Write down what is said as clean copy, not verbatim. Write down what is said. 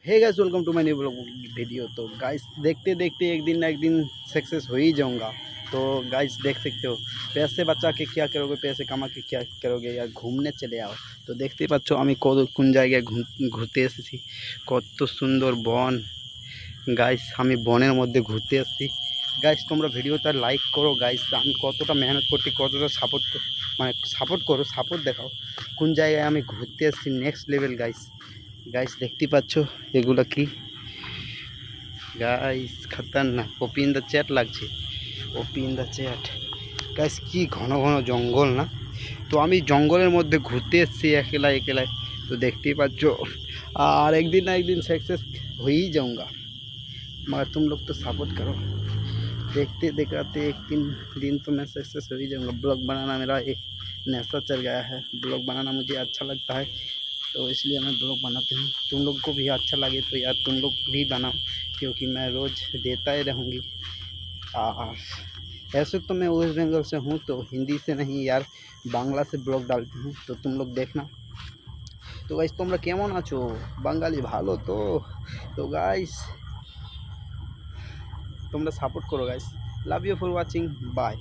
Hey guys, welcome to my new blog video. तो guys देखते देखते एक दिन ना एक दिन सक्सेस हो ही जाऊंगा। तो गाइस देख सकते हो, पैसे बचा के क्या करोगे, पैसे कमा के क्या करोगे, या घूमने चले आओ। तो देखते पाচ্ছ আমি কোন জায়গায় ঘুরতে এসেছি। কত সুন্দর বন গাইস, আমি বনের মধ্যে ঘুরতে এসেছি। গাইস তোমরা ভিডিওটা লাইক করো গাইস, আমি কতটা মেহনত করছি, কতটা সাপোর্ট করো, সাপোর্ট দেখাও। কোন জায়গায় আমি ঘুরতে এসেছি, নেক্সট লেভেল গাইস। গাইস দেখতে পাচ্ছ এগুলা কি guys, Khatarnak. OP in the chat লাগছে, ওপি ইন দ্য চ্যাট। গাইস কি ঘন ঘন জঙ্গল না। তো আমি জঙ্গলের মধ্যে ঘুরতে এসেছি একলা একলাই। तो देखते ही पाচ্ছ, और एक दिन ना एक दिन सक्सेस हो ही जाऊंगा, मगर तुम लोग तो सपोर्ट करो। देखते दिखाते एक दिन तो मैं सक्सेस हो ही जाऊंगा। ब्लॉग बनाना मेरा एक नशा चल गया है। ब्लॉग बनाना मुझे अच्छा लगता है, तो इसलिए मैं ब्लॉग बनाती हूँ। तुम लोग को भी अच्छा लगे तो यार तुम लोग भी बनाओ, क्योंकि मैं रोज़ देता ही रहूँगी। और ऐसे तो मैं वेस्ट बंगाल से हूँ, तो हिंदी से नहीं यार, बांग्ला से ब्लॉग डालती हूँ, तो तुम लोग देखना। तो गाइस তোমরা কেমন আছো? বাঙালি ভালো তো? তো গাইস তোমরা সাপোর্ট করো guys. Love you for watching, by.